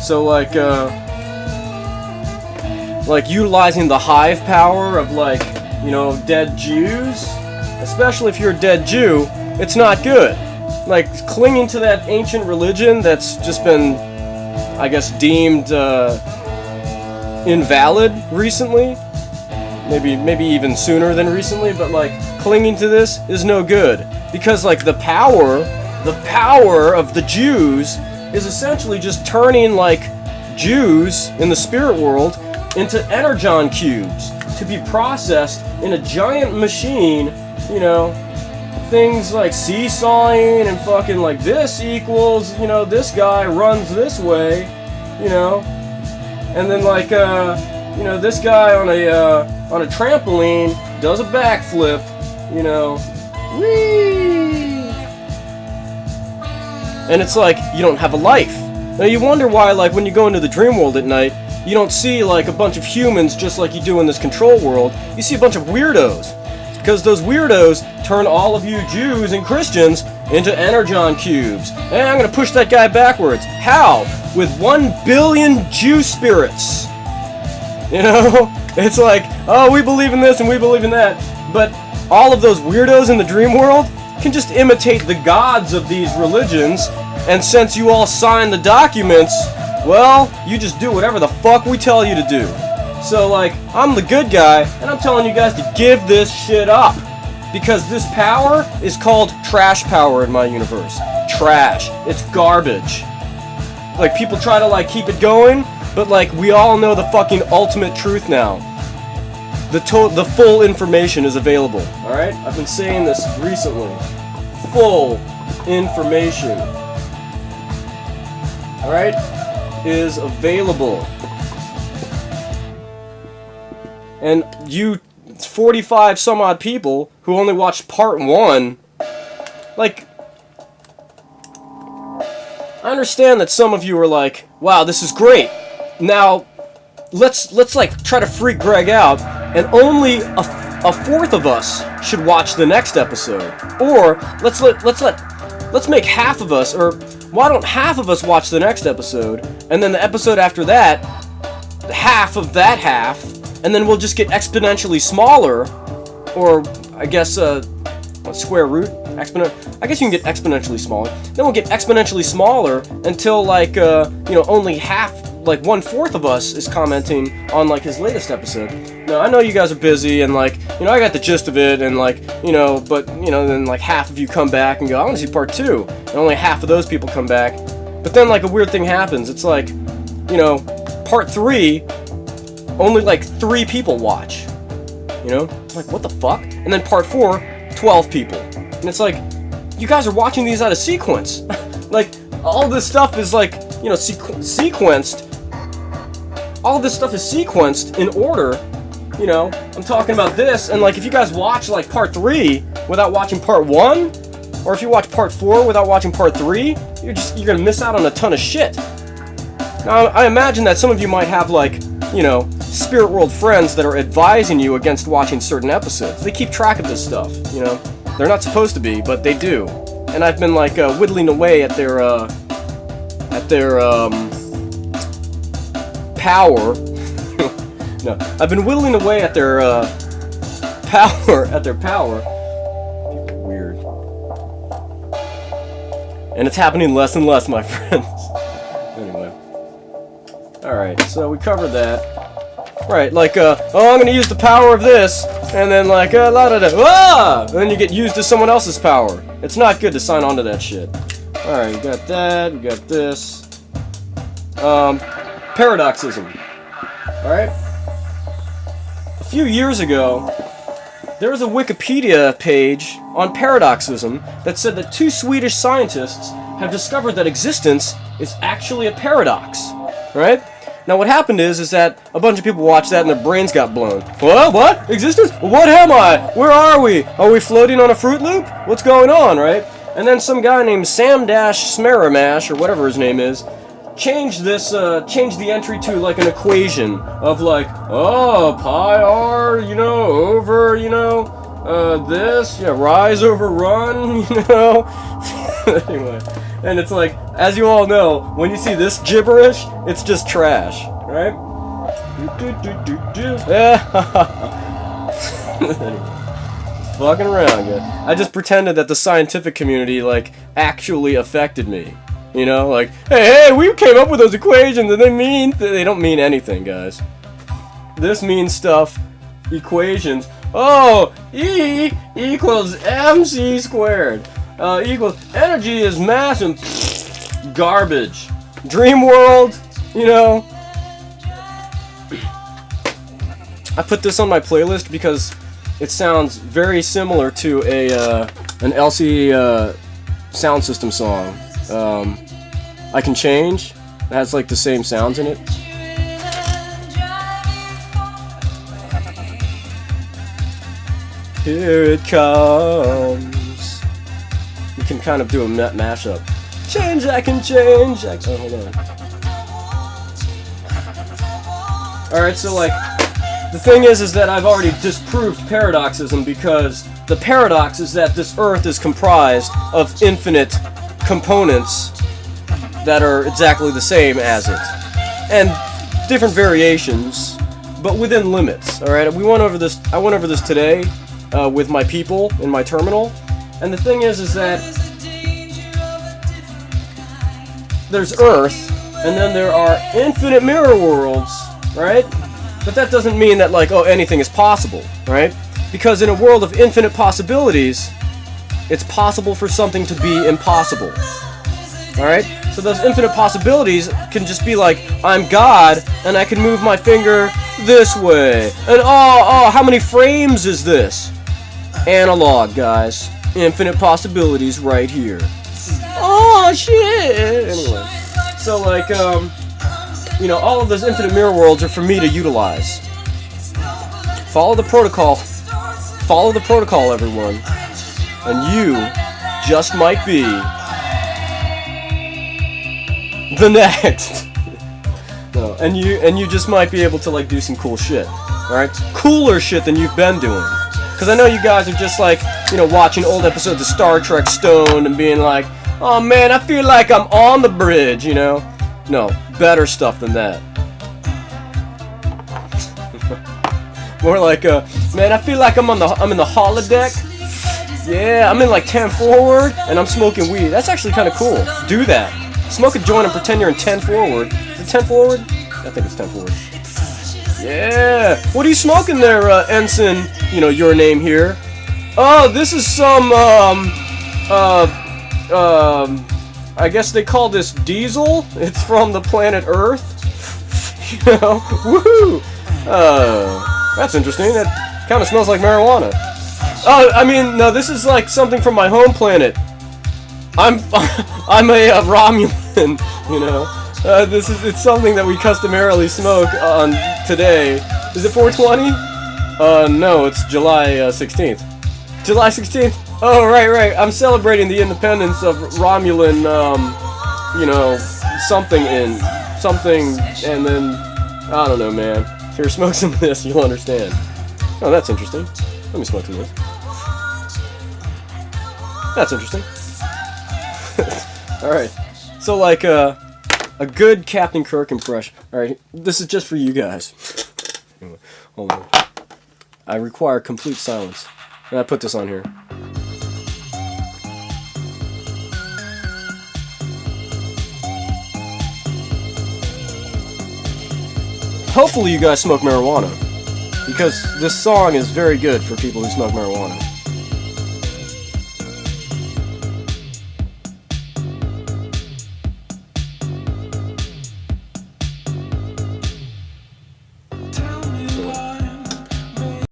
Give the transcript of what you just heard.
So like utilizing the hive power of like, you know, dead Jews, especially if you're a dead Jew, it's not good. Like clinging to that ancient religion that's just been, I guess, deemed invalid recently, maybe even sooner than recently, but like clinging to this is no good, because like the power of the Jews is essentially just turning like Jews in the spirit world into energon cubes to be processed in a giant machine, you know, things like seesawing and fucking like this equals, you know, this guy runs this way, you know, and then like you know, this guy on a trampoline does a backflip, you know, whee, and it's like you don't have a life. Now you wonder why, like when you go into the dream world at night, you don't see like a bunch of humans just like you do in this control world. You see a bunch of weirdos. It's because those weirdos turn all of you Jews and Christians into energon cubes. And I'm gonna push that guy backwards. How? With 1 billion Jew spirits. You know? It's like, oh, we believe in this and we believe in that. But all of those weirdos in the dream world can just imitate the gods of these religions. And since you all signed the documents, well, you just do whatever the fuck we tell you to do. So, like, I'm the good guy, and I'm telling you guys to give this shit up. Because this power is called trash power in my universe. Trash. It's garbage. Like, people try to, like, keep it going, but, like, we all know the fucking ultimate truth now. The full information is available, alright? I've been saying this recently. Full information. Alright? Is available. And you 45 some odd people who only watched part 1, like, I understand that some of you are like, wow, this is great. Now let's like try to freak Greg out, and only a fourth of us should watch the next episode. Or let's make half of us, or why don't half of us watch the next episode, and then the episode after that, half of that half, and then we'll just get exponentially smaller, or I guess square root, exponent. I guess you can get exponentially smaller. Then we'll get exponentially smaller until like you know, only half, like 1/4 of us is commenting on like his latest episode. Now I know you guys are busy and like, you know, I got the gist of it, and like, you know, but you know, then like half of you come back and go, I want to see part 2, and only half of those people come back. But then like a weird thing happens. It's like, you know, part 3, only like 3 people watch. You know, I'm like, what the fuck? And then part 4, 12 people, and it's like, you guys are watching these out of sequence. Like all this stuff is like, you know, sequenced. All this stuff is sequenced in order. You know, I'm talking about this, and like if you guys watch like part 3 without watching part 1, or if you watch part 4 without watching part 3, you're gonna miss out on a ton of shit. Now I imagine that some of you might have like, you know, spirit world friends that are advising you against watching certain episodes. They keep track of this stuff, you know. They're not supposed to be, but they do. And I've been like whittling away at their power. No, I've been whittling away at their power. Weird. And it's happening less and less, my friends. Anyway. Alright, so we covered that. Right, like, oh, I'm gonna use the power of this, and then like, and then you get used to someone else's power. It's not good to sign on to that shit. Alright, we got that, we got this. Paradoxism. Alright? A few years ago, there was a Wikipedia page on paradoxism that said that 2 Swedish scientists have discovered that existence is actually a paradox. Right? Now what happened is that a bunch of people watched that and their brains got blown. What? Existence? What am I? Where are we? Are we floating on a Fruit Loop? What's going on, right? And then some guy named Sam Smaramash, or whatever his name is, changed the entry to like an equation of like, oh, pi r, you know, over, you know, this, yeah, rise over run, you know. Anyway, And it's like, as you all know, when you see this gibberish, it's just trash, right? Just fucking around, guys. I just pretended that the scientific community, like, actually affected me. You know, like, hey, we came up with those equations, and they don't mean anything, guys. This means stuff, equations. Oh, E equals mc squared. Equals energy is mass and garbage. Dream world, you know. I put this on my playlist because it sounds very similar to an LCD sound system song. I Can Change. It has like the same sounds in it. Here it comes. You can kind of do a mashup. Change, I can change. Oh, hold on. Alright, so like, the thing is that I've already disproved paradoxism, because the paradox is that this Earth is comprised of infinite components that are exactly the same as it. And different variations, but within limits, alright? I went over this today with my people in my terminal, and the thing is that there's Earth, and then there are infinite mirror worlds, right? But that doesn't mean that, like, oh, anything is possible, right? Because in a world of infinite possibilities, it's possible for something to be impossible. Alright? So those infinite possibilities can just be like, I'm God, and I can move my finger this way. And oh, how many frames is this? Analog, guys. Infinite possibilities right here. Oh, shit! Anyway. So, like, you know, all of those infinite mirror worlds are for me to utilize. Follow the protocol. Follow the protocol, everyone. And you just might be the next. No, and you just might be able to, like, do some cool shit. Alright? Cooler shit than you've been doing. Because I know you guys are just, like, you know, watching old episodes of Star Trek stoned and being like, oh man, I feel like I'm on the bridge, you know? No, better stuff than that. More like, man, I feel like I'm in the holodeck. Yeah, I'm in like 10 forward, and I'm smoking weed. That's actually kind of cool. Do that. Smoke a joint and pretend you're in 10 forward. Is it 10 forward? I think it's 10 forward. Yeah. What are you smoking there, Ensign? You know, your name here. Oh, this is some, I guess they call this diesel. It's from the planet Earth. You know, woohoo! That's interesting. That kind of smells like marijuana. Oh, I mean, no, this is like something from my home planet. I'm a Romulan, you know. It's something that we customarily smoke on today. Is it 420? No, it's July 16th. July 16th? Oh, right. I'm celebrating the independence of Romulan, you know, something, and then, I don't know, man. Here, smoke some of this, you'll understand. Oh, that's interesting. Let me smoke some of this. That's interesting. Alright. So, like, a good Captain Kirk impression. Alright, this is just for you guys. Hold on. I require complete silence. And I put this on here. Hopefully you guys smoke marijuana, because this song is very good for people who smoke marijuana.